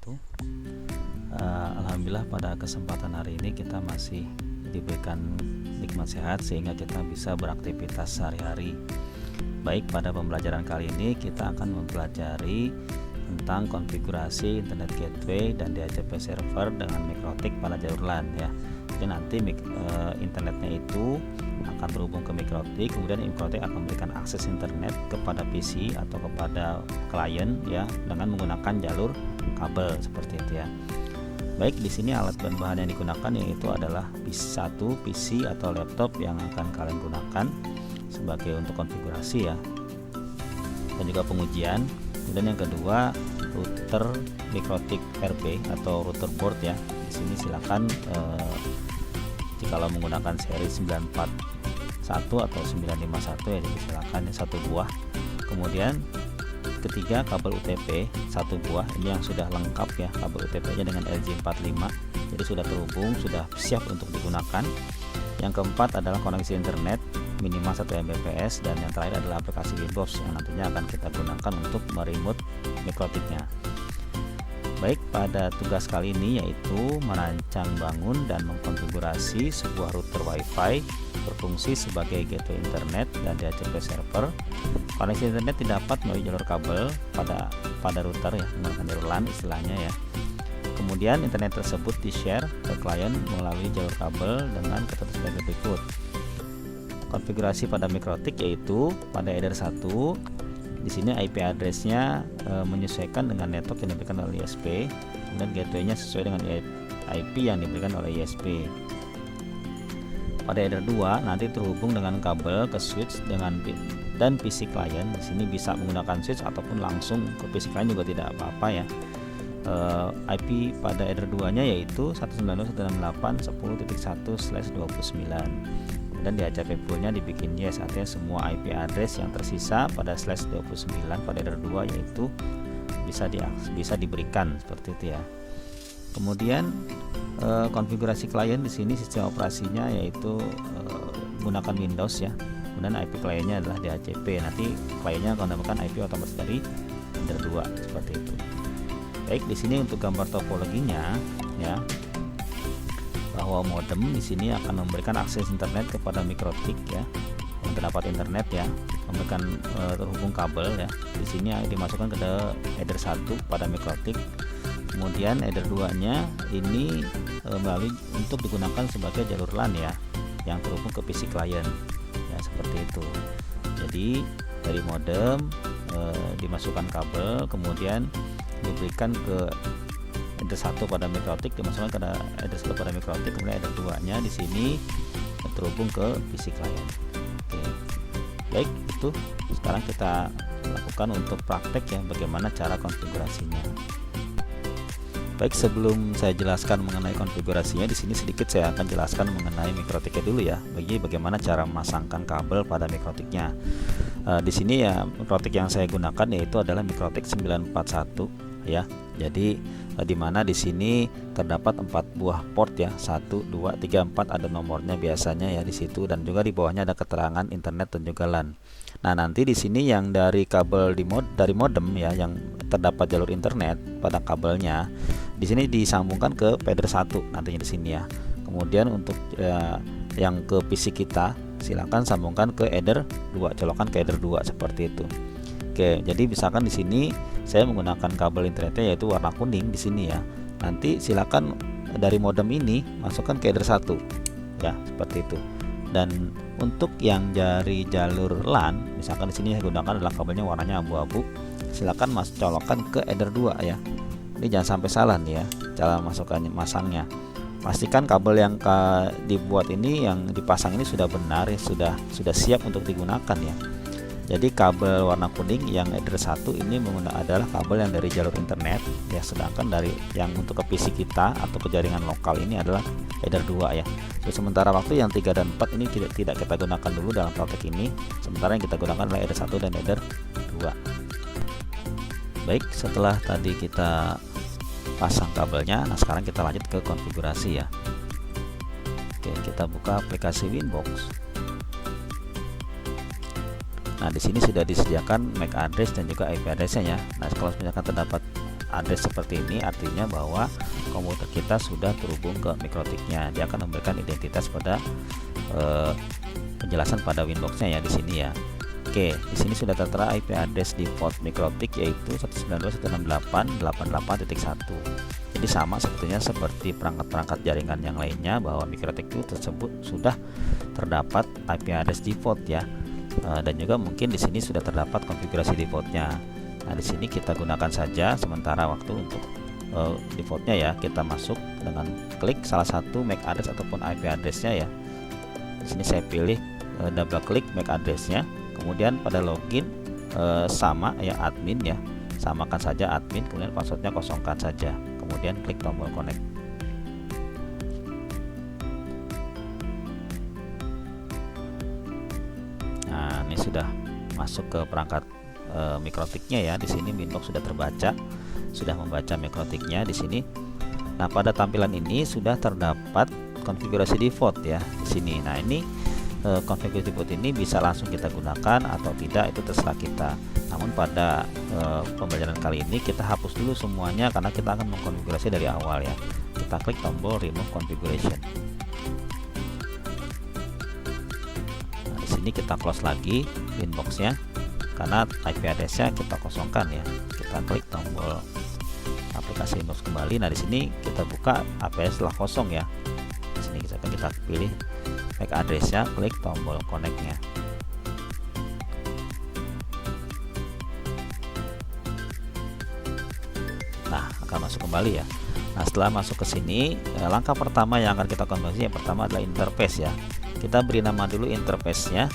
wabarakatuh. Alhamdulillah pada kesempatan hari ini kita masih diberikan nikmat sehat sehingga kita bisa beraktivitas sehari-hari. Baik, pada pembelajaran kali ini kita akan mempelajari tentang konfigurasi internet gateway dan DHCP server dengan mikrotik pada jalur LAN ya. Jadi nanti internetnya itu akan terhubung ke mikrotik, kemudian mikrotik akan memberikan akses internet kepada PC atau kepada klien ya dengan menggunakan jalur kabel seperti itu ya. Baik, di sini alat dan bahan yang digunakan yaitu adalah satu PC atau laptop yang akan kalian gunakan sebagai untuk konfigurasi ya, dan juga pengujian. Kemudian yang kedua, router mikrotik RP atau router board ya. Di sini silakan jikalau menggunakan seri 941 atau 951 ya, jadi silakan satu buah. Kemudian ketiga, kabel UTP satu buah, ini yang sudah lengkap ya, kabel UTP nya dengan LJ45, jadi sudah terhubung, sudah siap untuk digunakan. Yang keempat adalah koneksi internet minimal 1 Mbps, dan yang terakhir adalah aplikasi Windows yang nantinya akan kita gunakan untuk meremote mikrotiknya. Baik, pada tugas kali ini yaitu merancang, bangun, dan mengkonfigurasi sebuah router WiFi berfungsi sebagai gateway internet dan DHCP server. Koneksi internet didapat melalui jalur kabel pada router ya, menggunakan jalur LAN istilahnya ya. Kemudian internet tersebut di-share ke klien melalui jalur kabel dengan ketentuan sebagai berikut. Konfigurasi pada mikrotik yaitu pada header 1. Di sini IP address-nya menyesuaikan dengan network yang diberikan oleh ISP, kemudian gateway-nya sesuai dengan IP yang diberikan oleh ISP. Pada header 2 nanti terhubung dengan kabel ke switch dan PC klien. Di sini bisa menggunakan switch ataupun langsung ke PC klien juga tidak apa-apa ya. IP pada header 2-nya yaitu 192.168.10.1/29. Dan DHCP poolnya dibikin yes, artinya semua IP address yang tersisa pada /29 pada header 2 yaitu bisa diberikan seperti itu ya. Kemudian konfigurasi klien di sini sistem operasinya yaitu menggunakan Windows ya. Kemudian IP kliennya adalah DHCP. Nanti kliennya akan mendapatkan IP otomatis dari header 2 seperti itu. Baik, di sini untuk gambar topologinya ya, bahwa modem di sini akan memberikan akses internet kepada mikrotik ya, yang terdapat internet ya, memberikan terhubung kabel ya. Di sini dimasukkan ke header 1 pada mikrotik. Kemudian header 2-nya ini melalui untuk digunakan sebagai jalur LAN ya, yang terhubung ke PC klien ya, seperti itu. Jadi dari modem dimasukkan kabel, kemudian diberikan ke header 1 pada mikrotik, dimasukkan ke header 1 pada mikrotik, kemudian header 2-nya di sini terhubung ke PC klien. Oke. Baik, itu sekarang kita lakukan untuk praktek ya, bagaimana cara konfigurasinya. Baik, sebelum saya jelaskan mengenai konfigurasinya, di sini sedikit saya akan jelaskan mengenai mikrotiknya dulu ya, bagaimana cara memasangkan kabel pada mikrotiknya. Di sini ya, mikrotik yang saya gunakan yaitu adalah mikrotik 941 ya. Jadi di mana di sini terdapat 4 buah port ya, 1 2 3 4 ada nomornya biasanya ya di situ, dan juga di bawahnya ada keterangan internet dan juga LAN. Nah, nanti di sini yang dari kabel dari modem ya, yang terdapat jalur internet pada kabelnya di sini disambungkan ke header 1 nantinya di sini ya. Kemudian untuk yang ke PC kita silakan sambungkan ke header 2, colokan ke header 2 seperti itu. Oke, jadi misalkan di sini saya menggunakan kabel internetnya yaitu warna kuning di sini ya. Nanti silakan dari modem ini masukkan ke header 1 ya, seperti itu. Dan untuk yang dari jalur LAN, misalkan di sini saya gunakan adalah kabelnya warnanya abu-abu, silakan colokkan ke header 2 ya. Ini jangan sampai salah nih ya cara masangnya. Pastikan kabel yang dibuat ini, yang dipasang ini sudah benar ya, sudah siap untuk digunakan ya. Jadi kabel warna kuning yang header 1 ini adalah kabel yang dari jalur internet ya, sedangkan dari yang untuk ke PC kita atau ke jaringan lokal ini adalah header 2 ya. Jadi sementara waktu yang 3 dan 4 ini tidak kita gunakan dulu dalam praktek ini. Sementara yang kita gunakan adalah header 1 dan header 2. Baik, setelah tadi kita pasang kabelnya, nah sekarang kita lanjut ke konfigurasi ya. Oke, kita buka aplikasi Winbox. Nah, di sini sudah disediakan MAC address dan juga IP address-nya ya. Nah, kalau misalkan terdapat address seperti ini, artinya bahwa komputer kita sudah terhubung ke MikroTik-nya. Dia akan memberikan identitas pada penjelasan pada Winbox-nya ya di sini ya. Oke, di sini sudah tertera IP address default MikroTik yaitu 192.168.88.1. Jadi sama sebetulnya seperti perangkat-perangkat jaringan yang lainnya, bahwa MikroTik itu tersebut sudah terdapat IP address default ya. Dan juga mungkin di sini sudah terdapat konfigurasi defaultnya. Nah, di sini kita gunakan saja sementara waktu untuk defaultnya ya. Kita masuk dengan klik salah satu MAC address ataupun IP addressnya ya. Di sini saya pilih double klik MAC addressnya. Kemudian pada login sama ya admin ya, samakan saja admin, kemudian passwordnya kosongkan saja, kemudian klik tombol connect. Nah, ini sudah masuk ke perangkat MikroTik-nya ya. Di sini Winbox sudah terbaca, sudah membaca MikroTik-nya di sini. Nah, pada tampilan ini sudah terdapat konfigurasi default ya di sini. Nah, ini konfigurasi default ini bisa langsung kita gunakan atau tidak, itu terserah kita. Namun pada pembelajaran kali ini kita hapus dulu semuanya karena kita akan mengkonfigurasi dari awal ya. Kita klik tombol remove configuration. Nah, di sini kita close lagi Winbox-nya karena IP address-nya kita kosongkan ya. Kita klik tombol aplikasi Windows kembali. Nah, di sini kita buka APS setelah kosong ya. Di sini kita pilih MAC address-nya, klik tombol connect-nya. Nah, akan masuk kembali ya. Nah, setelah masuk ke sini, langkah pertama yang akan kita konfigurasi yang pertama adalah interface ya. Kita beri nama dulu interface-nya.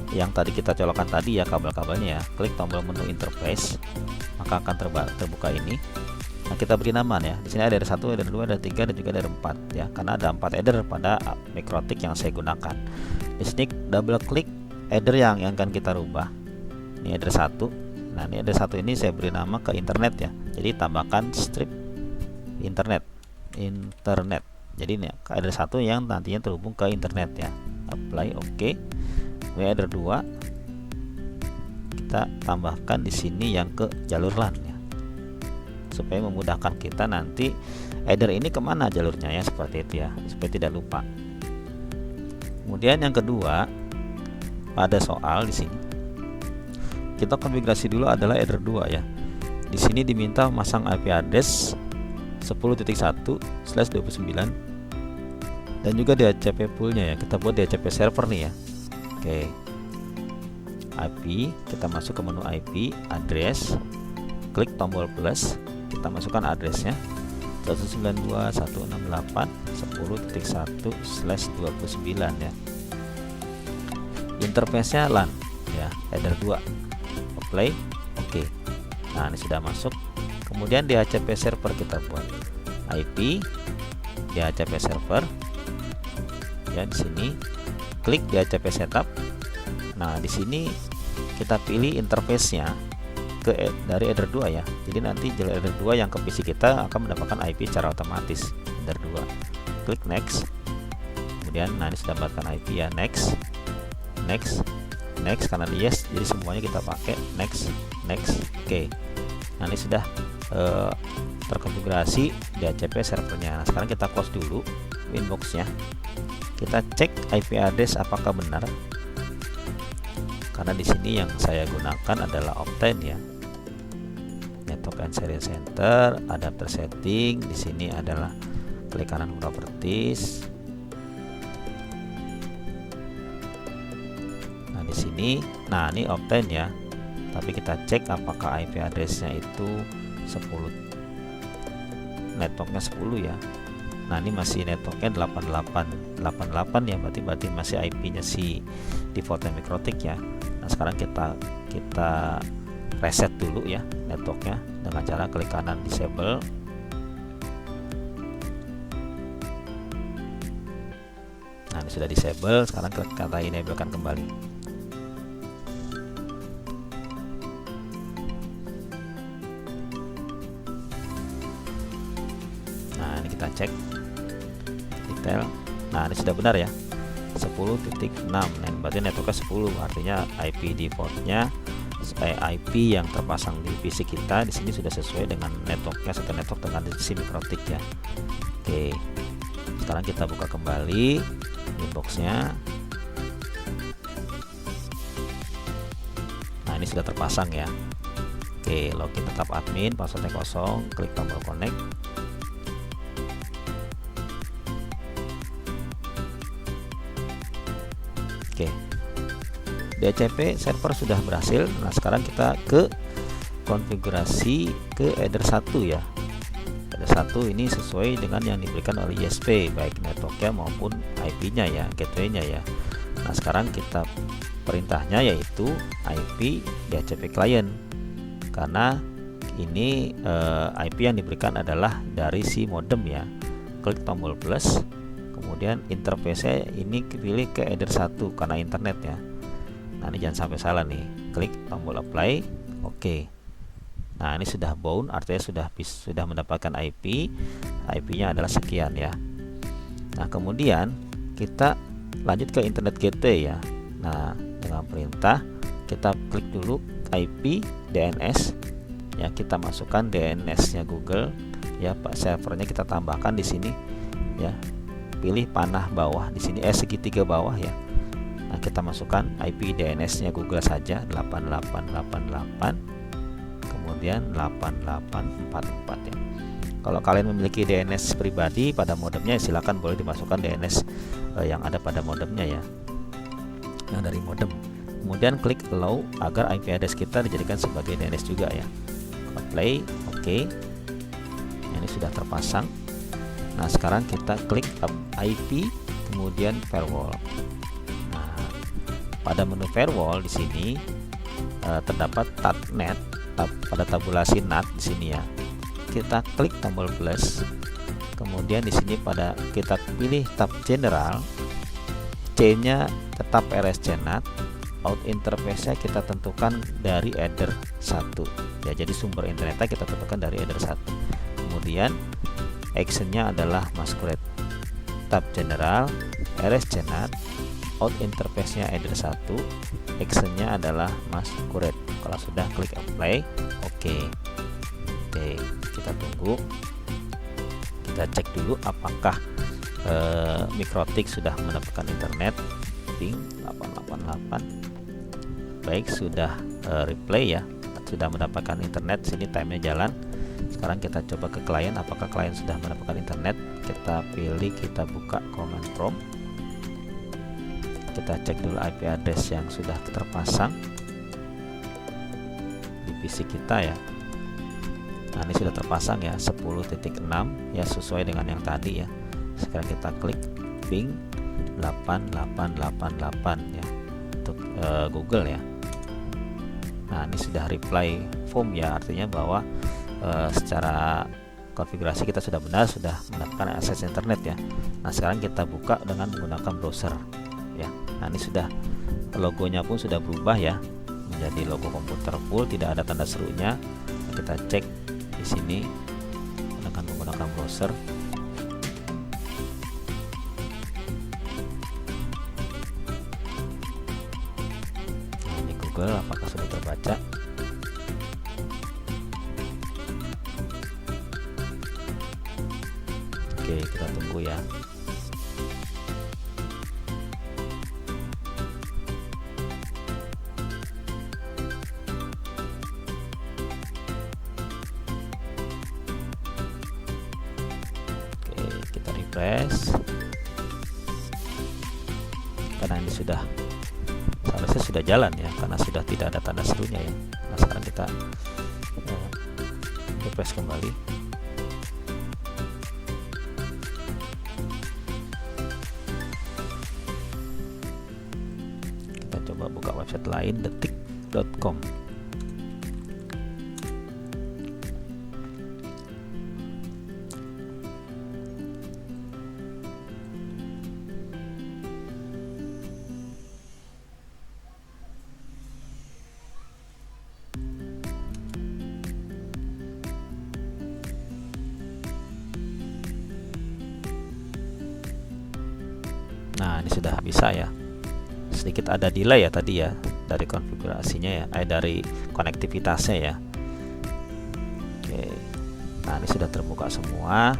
Yang tadi kita colokkan tadi ya, kabel-kabelnya ya. Klik tombol menu interface, maka akan terbuka ini. Nah, kita beri nama ya. Di sini ada 1, ada 2, ada 3, dan juga ada 4 ya. Karena ada 4 header pada MikroTik yang saya gunakan. Di sini double klik header yang akan kita rubah. Ini header 1. Nah, ini header 1 ini saya beri nama ke internet ya. Jadi tambahkan strip internet. Jadi ini header 1 yang nantinya terhubung ke internet ya. Apply oke. Header 2 kita tambahkan di sini yang ke jalur LAN ya, supaya memudahkan kita nanti header ini kemana jalurnya ya, seperti itu ya, supaya tidak lupa. Kemudian yang kedua, pada soal di sini kita konfigurasi dulu adalah header 2 ya. Di sini diminta memasang IP address 10.1/29 dan juga DHCP poolnya ya. Kita buat DHCP server nih ya. Oke. IP, kita masuk ke menu IP address, klik tombol plus, kita masukkan addressnya 192.168.10.1/29 ya. Interface-nya LAN ya, header 2. Apply, oke. Nah, ini sudah masuk. Kemudian DHCP server kita buat IP DHCP server ya. Di sini klik DHCP setup. Nah, di sini kita pilih interface-nya dari header 2 ya. Jadi nanti jalur header 2 yang ke PC kita akan mendapatkan IP secara otomatis header 2. Klik next. Kemudian nah, ini sudah mendapatkan IP ya. Next karena di yes, jadi semuanya kita pakai next. Oke. Nah, ini sudah terkonfigurasi DHCP servernya. Nah, sekarang kita close dulu Winbox-nya. Kita cek IP address apakah benar. Karena di sini yang saya gunakan adalah Optane ya. Network and Serial Center, adapter setting. Di sini adalah klik kanan properties. Nah, di sini, nah ini Optane ya. Tapi kita cek apakah IP addressnya itu 10, networknya 10 ya. Nah, ini masih networknya 88 ya, berarti masih IP-nya si defaultnya MikroTik ya. Nah, sekarang kita reset dulu ya networknya dengan cara klik kanan disable. Nah, ini sudah disable. Sekarang klik kata enablekan kembali. Nah, ini kita cek detail. Nah, ini sudah benar ya, 10.6. Nah, berarti networknya 10, artinya IP defaultnya IP yang terpasang di PC kita di sini sudah sesuai dengan networknya, satu network dengan SIM mikrotik ya. Oke, sekarang kita buka kembali inboxnya. Nah, ini sudah terpasang ya. Oke, login tetap admin, passwordnya kosong, klik tombol connect. Oke, DHCP server sudah berhasil. Nah, sekarang kita ke konfigurasi ke header 1 ya. Header 1 ini sesuai dengan yang diberikan oleh ISP, baik networknya maupun IP-nya ya, gateway-nya ya. Nah, sekarang kita perintahnya yaitu IP DHCP client, karena ini IP yang diberikan adalah dari si modem ya. Klik tombol plus, kemudian interface ini pilih ke header 1 karena internet ya. Nah, ini jangan sampai salah nih, klik tombol apply. Oke. Nah, ini sudah bound, artinya sudah mendapatkan IP-nya adalah sekian ya. Nah, kemudian kita lanjut ke internet gateway ya. Nah, dengan perintah kita klik dulu IP DNS ya, kita masukkan DNS-nya Google ya, Pak, servernya kita tambahkan di sini ya. Pilih panah bawah di sini, segitiga bawah ya. Nah, kita masukkan IP DNS-nya Google saja 8888 kemudian 8844 ya. Kalau kalian memiliki DNS pribadi pada modemnya, silakan boleh dimasukkan DNS yang ada pada modemnya ya, yang dari modem. Kemudian klik allow agar IP address kita dijadikan sebagai DNS juga ya. Apply, oke. Ini sudah terpasang. Nah, sekarang kita klik IP kemudian firewall. Nah, pada menu firewall di sini terdapat tab net, pada tabulasi NAT di sini ya. Kita klik tombol plus. Kemudian di sini kita pilih tab general. C-nya tetap RSC NAT. Out interface-nya kita tentukan dari header 1. Ya, jadi sumber internetnya kita tentukan dari header 1. Kemudian action-nya adalah masquerade. Tab general, RSC NAT, out interface-nya header 1, action-nya adalah masquerade. Kalau sudah, klik apply. Oke, kita tunggu. Kita cek dulu apakah Mikrotik sudah mendapatkan internet. Ping 888. Baik, sudah replay ya, sudah mendapatkan internet. Sini time-nya jalan. Sekarang kita coba ke klien, apakah klien sudah mendapatkan internet. Kita pilih, kita buka command prompt. Kita cek dulu IP address yang sudah terpasang di PC kita ya. Nah, ini sudah terpasang ya, 10.6 ya, sesuai dengan yang tadi ya. Sekarang kita klik ping 8888 ya untuk Google ya. Nah, ini sudah reply form ya, artinya bahwa secara konfigurasi kita sudah benar, sudah mendapatkan akses internet ya. Nah, sekarang kita buka dengan menggunakan browser ya. Nah, ini sudah, logonya pun sudah berubah ya menjadi logo komputer full, tidak ada tanda serunya. Kita cek di sini dengan menggunakan browser. Nah, ini Google, apakah sudah terbaca? Oke, kita tunggu ya. Kita refresh, karena ini seharusnya sudah jalan ya, karena sudah tidak ada tanda serunya ya. Nah, sekarang kita refresh kembali. Kita coba buka website lain, detik.com. Nah, ini sudah bisa ya, sedikit ada delay ya tadi ya dari konfigurasinya ya, dari konektivitasnya ya. Oke, nah ini sudah terbuka semua.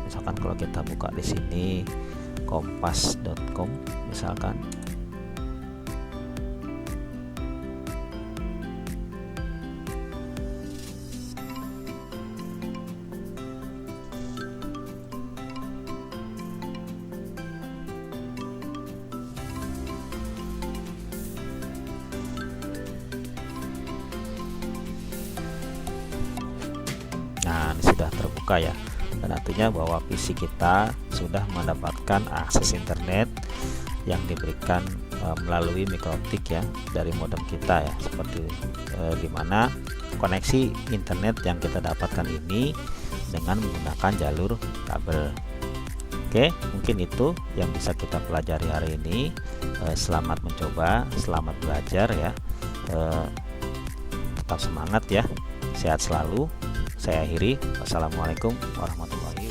Misalkan kalau kita buka di sini kompas.com misalkan, nah ini sudah terbuka ya, dan artinya bahwa PC kita sudah mendapatkan akses internet yang diberikan melalui mikrotik ya dari modem kita ya, seperti dimana koneksi internet yang kita dapatkan ini dengan menggunakan jalur kabel. Oke, mungkin itu yang bisa kita pelajari hari ini. Selamat mencoba, selamat belajar ya. Tetap semangat ya, sehat selalu. Saya akhiri. Wassalamualaikum warahmatullahi wabarakatuh.